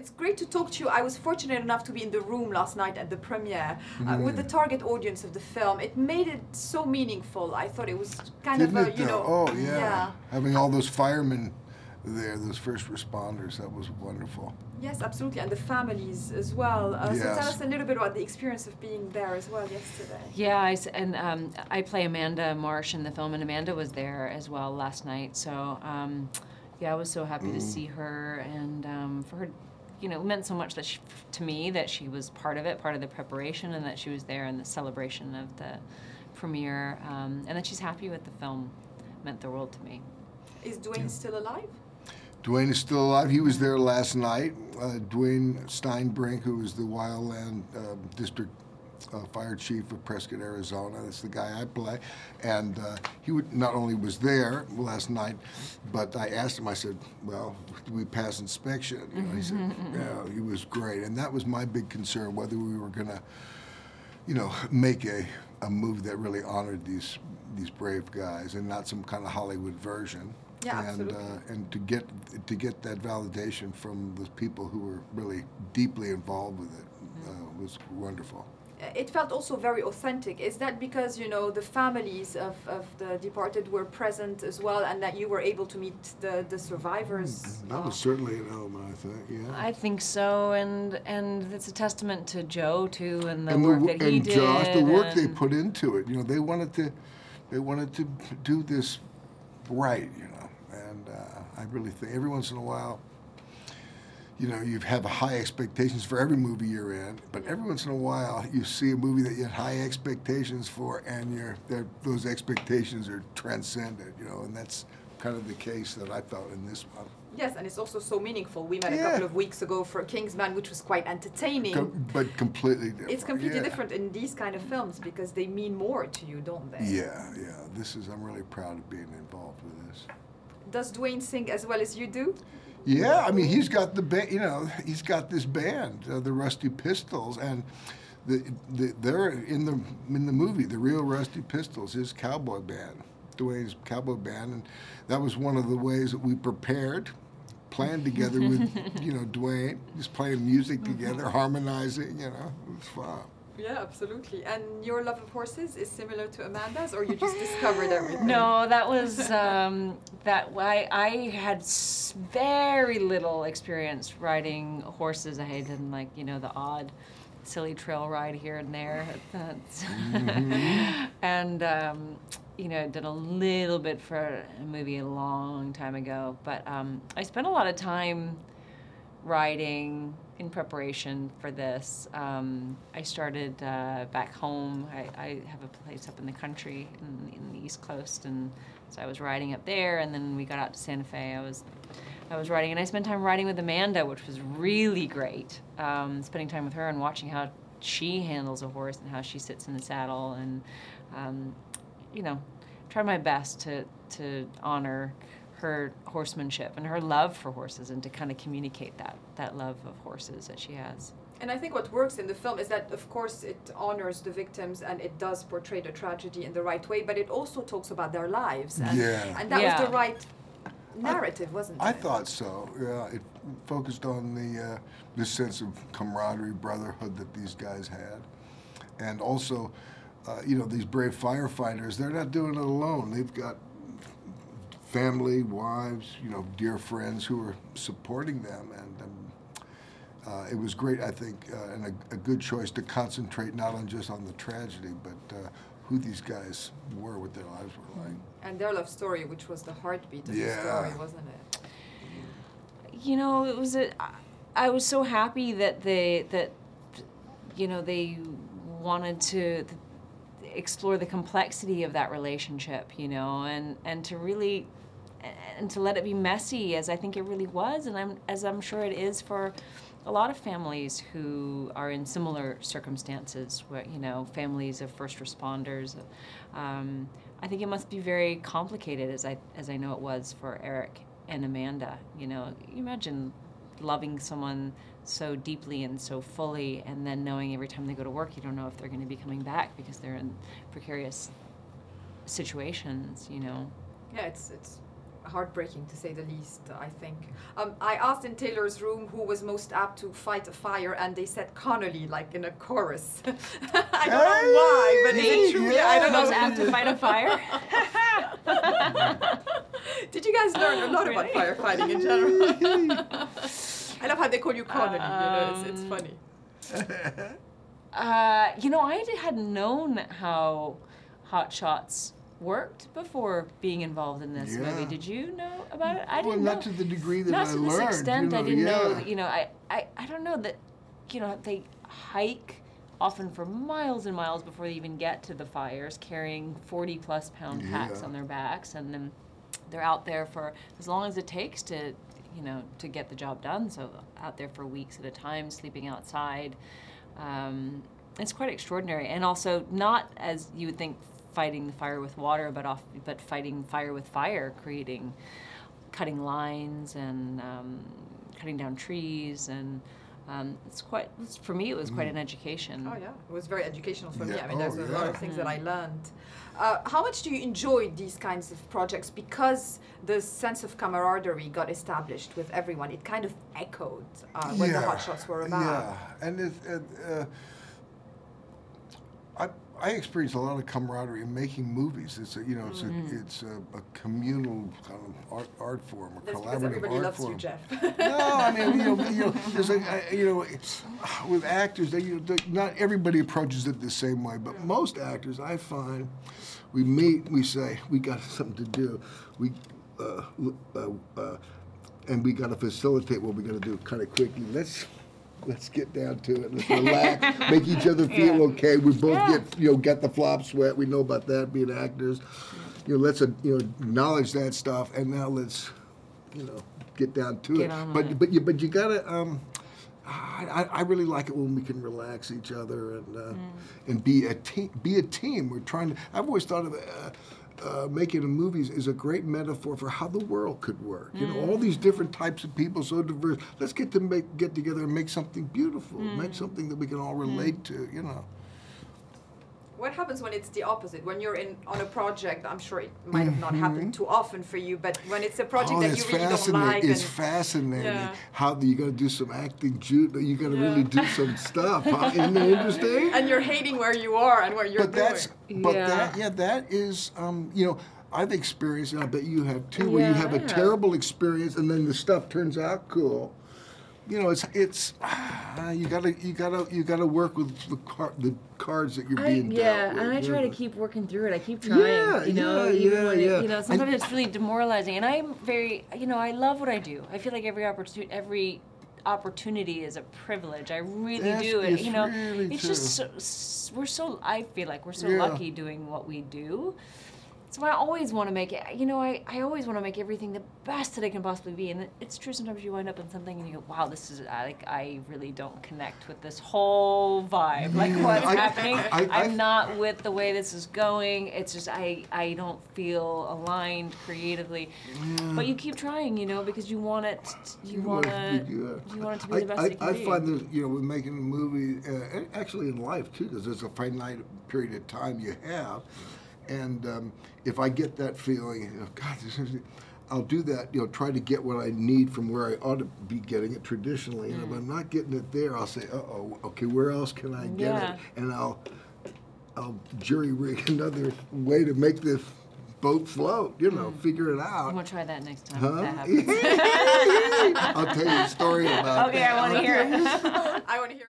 it's great to talk to you. I was fortunate enough to be in the room last night at the premiere with the target audience of the film. It made it so meaningful. I thought it was kind of a, you know... Oh, yeah. Having all those firemen there, those first responders, that was wonderful. Yes, absolutely, and the families as well. Yes. So tell us a little bit about the experience of being there as well yesterday. Yeah, I play Amanda Marsh in the film, and Amanda was there as well last night. So yeah, I was so happy to see her, and for her, you know, it meant so much that to me that she was part of it, part of the preparation, and that she was there in the celebration of the premiere, and that she's happy with the film meant the world to me. Is Dwayne still alive? Dwayne is still alive. He was there last night. Dwayne Steinbrink, who was the Wildland District Fire Chief of Prescott, Arizona. That's the guy I play. And he not only was there last night, but I asked him, I said, well, did we pass inspection? You know, he said, yeah, he was great. And that was my big concern, whether we were going to, you know, make a movie that really honored these brave guys and not some kind of Hollywood version. Yeah, absolutely. And to get that validation from those people who were really deeply involved with it was wonderful. It felt also very authentic. Is that because, you know, the families of the departed were present as well, and that you were able to meet the survivors? That was certainly an element, I think. Yeah. I think so, and it's a testament to Joe too, and the work that he did. And Josh, the work they put into it. You know, they wanted to do this right. You know. And I really think every once in a while, you know, you have high expectations for every movie you're in, but every once in a while you see a movie that you had high expectations for, and those expectations are transcended, you know, and that's kind of the case that I felt in this one. Yes, and it's also so meaningful. We met a couple of weeks ago for Kingsman, which was quite entertaining. But completely different. It's completely different in these kind of films because they mean more to you, don't they? Yeah, yeah. I'm really proud of being involved with this. Does Dwayne sing as well as you do? Yeah, I mean, he's got the band. You know, he's got this band, the Rusty Pistols, and they're in the movie, the real Rusty Pistols, his cowboy band, Dwayne's cowboy band, and that was one of the ways that we prepared, planned together with, you know, Dwayne, just playing music together, harmonizing. You know, it was fun. Yeah, absolutely. And your love of horses is similar to Amanda's, or you just discovered everything? No, that was I had very little experience riding horses. I had done, like, you know, the odd silly trail ride here and there. And you know, did a little bit for a movie a long time ago. But I spent a lot of time riding in preparation for this. I started back home. I have a place up in the country in the East Coast, and so I was riding up there, and then we got out to Santa Fe. I was riding, and I spent time riding with Amanda, which was really great. Spending time with her and watching how she handles a horse and how she sits in the saddle, and you know, tried my best to honor her horsemanship and her love for horses, and to kind of communicate that love of horses that she has. And I think what works in the film is that, of course, it honors the victims and it does portray the tragedy in the right way, but it also talks about their lives. And, and that was the right narrative, wasn't it? I thought so. Yeah, it focused on the sense of camaraderie, brotherhood that these guys had, and also, you know, these brave firefighters. They're not doing it alone. They've got family, wives, you know, dear friends who are supporting them, and it was great, I think, and a good choice to concentrate not on just on the tragedy, but who these guys were, what their lives were like. And their love story, which was the heartbeat of the story, wasn't it? You know, it was I was so happy that you know, they wanted to explore the complexity of that relationship, you know, and to really, and to let it be messy, as I think it really was, and as I'm sure it is for a lot of families who are in similar circumstances, where, you know, families of first responders. I think it must be very complicated, as I know it was for Eric and Amanda. You know, you imagine loving someone so deeply and so fully, and then knowing every time they go to work, you don't know if they're going to be coming back because they're in precarious situations, you know. Yeah, it's heartbreaking, to say the least, I think. I asked in Taylor's room who was most apt to fight a fire, and they said Connelly, like in a chorus. I don't know why, but is it true? Yeah, I don't know. Most apt to fight a fire? Did you guys learn a lot about firefighting in general? I love how they call you Connelly, it's funny. I hadn't known how Hot Shots worked before being involved in this movie. Did you know about it? I didn't know. Not to the degree that I learned. Not to this extent. I didn't know. I don't know that. They hike often for miles and miles before they even get to the fires, carrying 40+ pound packs on their backs, and then they're out there for as long as it takes to get the job done. So out there for weeks at a time, sleeping outside. It's quite extraordinary, and also not as you would think, fighting the fire with water, but fighting fire with fire, cutting lines and cutting down trees, and for me it was quite an education. Oh yeah, it was very educational for me. I mean, there's a lot of things that I learned. How much do you enjoy these kinds of projects? Because the sense of camaraderie got established with everyone. It kind of echoed when the Hot Shots were about. Yeah, and I experience a lot of camaraderie in making movies. It's a communal kind of art form, a collaborative art form. Everybody loves you, Jeff. No, I mean, there's with actors, not everybody approaches it the same way, but most actors, I find, we meet, we say, we got something to do, and we got to facilitate what we got to do kind of quickly. Let's get down to it. Let's relax, make each other feel okay. We both get the flop sweat. We know about that, being actors. Let's acknowledge that stuff, and now let's get down to it. But you gotta. I really like it when we can relax each other and be a team. We're trying to. I've always thought of. Making a movie is a great metaphor for how the world could work. All these different types of people, so diverse. Let's get together and make something beautiful, make something that we can all relate to. What happens when it's the opposite? When you're on a project, I'm sure it might have not happened too often for you, but when it's a project that you really don't like. It's fascinating how you got to do some acting, you got to really do some stuff. Isn't it interesting? And you're hating where you are and where you're going. That is, I've experienced, and I bet you have too, where you have a terrible experience and then the stuff turns out cool. It's you gotta work with the cards that you're being dealt with. And I try to keep working through it. I keep trying. Sometimes it's really demoralizing, and I'm very, I love what I do. I feel like every opportunity is a privilege. I really do. And really it's just I feel like we're so lucky doing what we do. So I always want to make it, I always want to make everything the best that it can possibly be. And it's true, sometimes you wind up in something and you go, wow, this is, I really don't connect with this whole vibe. Like what's happening. I'm not with the way this is going. It's just, I don't feel aligned creatively. But you keep trying, because you want it, you want it to be the best it can be. I find that, with making a movie, actually in life too, because there's a finite period of time you have. And if I get that feeling, God, I'll do that, try to get what I need from where I ought to be getting it traditionally. And if I'm not getting it there, I'll say, okay, where else can I get it? And I'll jury rig another way to make this boat float, figure it out. I'm going to try that next time. Huh? That happens. I'll tell you a story about that. Okay, I want to hear it. I want to hear